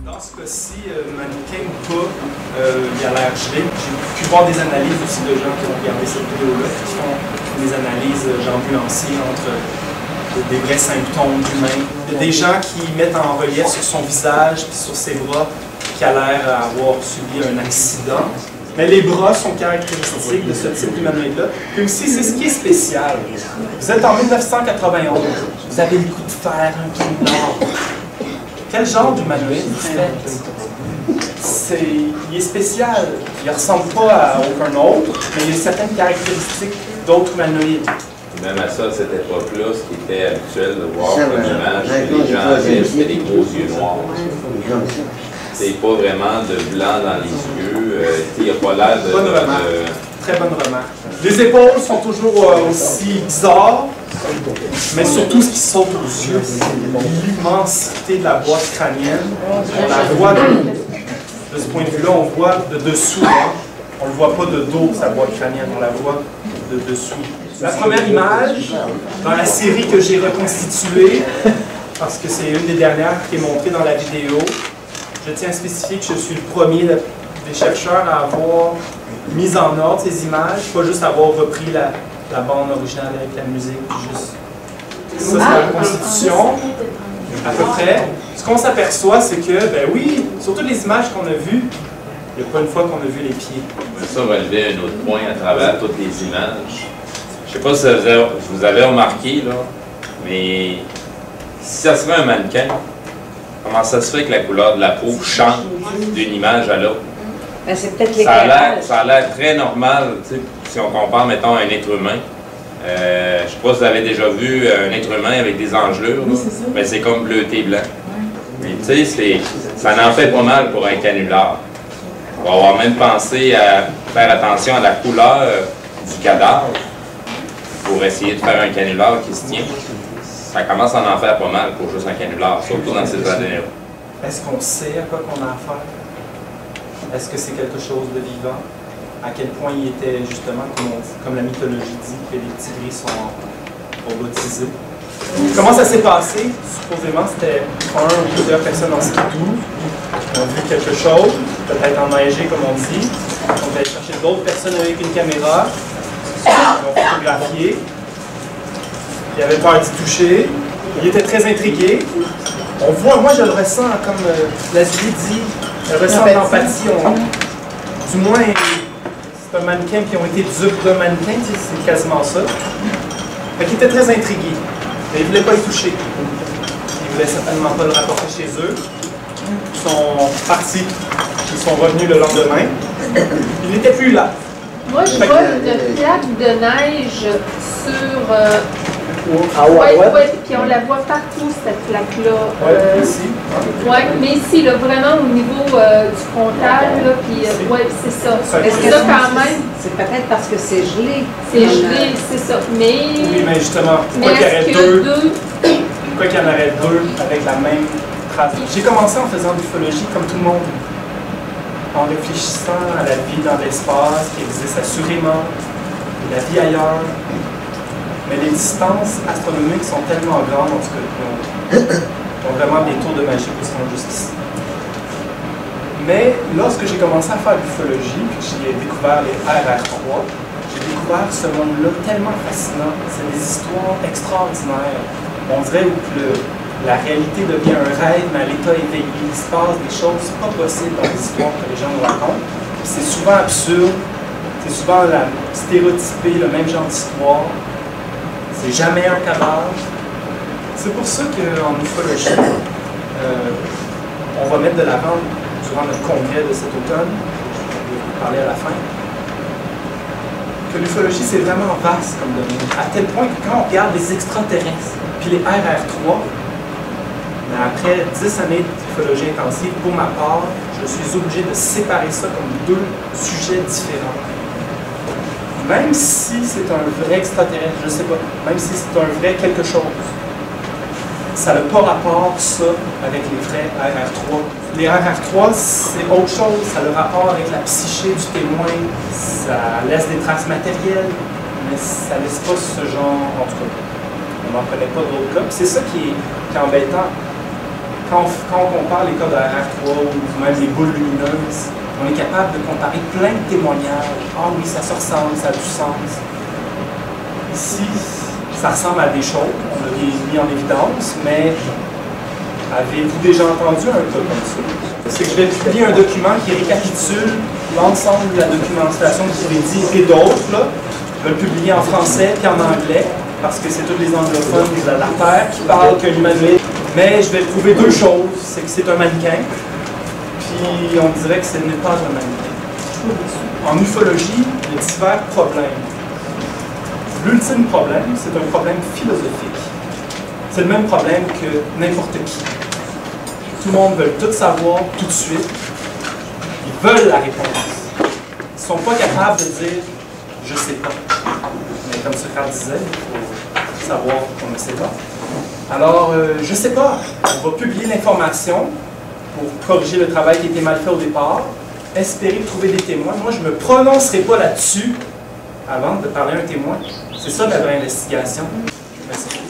Dans ce cas-ci, mannequin ou pas, il a l'air gelé. J'ai pu voir des analyses aussi de gens qui ont regardé cette vidéo-là, qui font des analyses ambulanciers entre des vrais symptômes humains. Il y a des gens qui mettent en relief sur son visage et sur ses bras qui a l'air avoir subi un accident. Mais les bras sont caractéristiques de ce type d'humanoïde-là. Puis aussi, c'est ce qui est spécial. Vous êtes en 1991, vous avez le coup de fer, un trou noir. Quel genre d'humanoïde vous faites? Il est spécial. Il ne ressemble pas à aucun autre, mais il a certaines caractéristiques d'autres humanoïdes. Même à ça, à cette époque-là, ce qui était habituel de voir comme image, les gens avaient, c'était des gros yeux noirs. C'est pas vraiment de blanc dans les yeux. Il n'y a pas l'air de... Bonne remarque. Très bonne remarque. Les épaules sont toujours aussi bizarres, mais surtout ce qui saute aux yeux, c'est l'immensité de la boîte crânienne. On la voit de ce point de vue-là, on voit de dessous. Hein. On ne le voit pas de dos, sa boîte crânienne, on la voit de dessous. La première image, dans la série que j'ai reconstituée, parce que c'est une des dernières qui est montrée dans la vidéo, je tiens à spécifier que je suis le premier des chercheurs à avoir mis en ordre ces images, pas juste avoir repris la bande originale avec la musique, juste. Ça, c'est la reconstitution, à peu près. Ce qu'on s'aperçoit, c'est que, ben oui, surtout les images qu'on a vues, il n'y a pas une fois qu'on a vu les pieds. Ça va lever un autre point à travers toutes les images. Je ne sais pas si vous avez remarqué, là, mais si ça serait un mannequin, comment ça se fait que la couleur de la peau change d'une image à l'autre? Ben, c'est peut-être l'éclairage. Ça a l'air très normal, si on compare, mettons, un être humain. Je ne sais pas si vous avez déjà vu un être humain avec des engelures, mais c'est comme bleuté blanc. Mais tu sais, ça en fait pas mal pour un canular. On va avoir même pensé à faire attention à la couleur du cadavre pour essayer de faire un canular qui se tient. Ça commence à en faire pas mal pour juste un canular, surtout dans ces années-là. Est-ce qu'on sait à quoi qu'on a affaire? Est-ce que c'est quelque chose de vivant? À quel point il était justement, comme la mythologie dit, que les petits gris sont robotisés? Comment ça s'est passé? Supposément, c'était un ou plusieurs personnes en skidoo qui ont vu quelque chose, peut-être enneigé comme on dit. On allait chercher d'autres personnes avec une caméra, qui ont photographié. Il avait peur d'y toucher. Il était très intrigué. On voit, moi je le ressens comme Leslie dit, je ressens l'empathie. Du moins, c'est un mannequin qui ont été dupes d'un mannequin, c'est quasiment ça. Fait qu'il était très intrigué. Mais il ne voulait pas y toucher. Il ne voulait certainement pas le rapporter chez eux. Ils sont partis. Ils sont revenus le lendemain. Il n'était plus là. Moi, je vois une plaque de neige sur... puis on la voit partout, cette plaque-là. Ici. Oui, mais ici, là, vraiment au niveau du frontal, là, puis c'est ça. Est-ce que ça, quand même... C'est peut-être parce que c'est gelé. C'est gelé, c'est ça. Mais... Oui, mais justement, pourquoi qu'il y en aurait deux avec la même phrase. J'ai commencé en faisant de l'ufologie comme tout le monde, en réfléchissant à la vie dans l'espace qui existe assurément, la vie ailleurs. Mais les distances astronomiques sont tellement grandes, en tout cas, ont vraiment des tours de magie pour se rendre jusqu'ici. Mais lorsque j'ai commencé à faire de l'ufologie, puis j'ai découvert les RR3, j'ai découvert ce monde-là tellement fascinant. C'est des histoires extraordinaires. On dirait que la réalité devient un rêve, mais à l'état éveillé. Il se passe des choses pas possibles dans les histoires que les gens nous racontent. C'est souvent absurde, c'est souvent stéréotypé, le même genre d'histoire. C'est jamais un cadavre. C'est pour ça qu'en ufologie, on va mettre de l'avant durant notre congrès de cet automne, je vais vous parler à la fin, que l'ufologie c'est vraiment vaste comme domaine, à tel point que quand on regarde les extraterrestres, puis les RR3, mais après 10 années d'ufologie intensive, pour ma part, je suis obligé de séparer ça comme deux sujets différents. Même si c'est un vrai extraterrestre, je ne sais pas, même si c'est un vrai quelque chose, ça n'a pas rapport, ça, avec les vrais RR3. Les RR3, c'est autre chose, ça a le rapport avec la psyché du témoin, ça laisse des traces matérielles, mais ça laisse pas ce genre, en tout cas, on n'en connaît pas d'autres cas. C'est ça qui est embêtant. Quand on compare les cas de RR3 ou même les boules lumineuses, on est capable de comparer plein de témoignages. Ah oui, ça se ressemble, ça a du sens. Ici, ça ressemble à des choses, on l'a mis en évidence, mais avez-vous déjà entendu un cas comme ça? C'est que je vais publier un document qui récapitule l'ensemble de la documentation que je vous ai dit et d'autres. Je vais le publier en français puis en anglais, parce que c'est tous les anglophones de la Terre qui parlent qu'un humanoïde. Mais je vais prouver deux choses, c'est que c'est un mannequin, puis on dirait que ce n'est pas un mannequin. En ufologie, il y a divers problèmes. L'ultime problème, c'est un problème philosophique. C'est le même problème que n'importe qui. Tout le monde veut tout savoir tout de suite. Ils veulent la réponse. Ils ne sont pas capables de dire « je ne sais pas ». Mais comme Socrate disait, il faut savoir qu'on ne sait pas. Alors, je ne sais pas. On va publier l'information pour corriger le travail qui a été mal fait au départ, espérer trouver des témoins. Moi, je ne me prononcerai pas là-dessus avant de parler à un témoin. C'est ça la vraie investigation. Merci.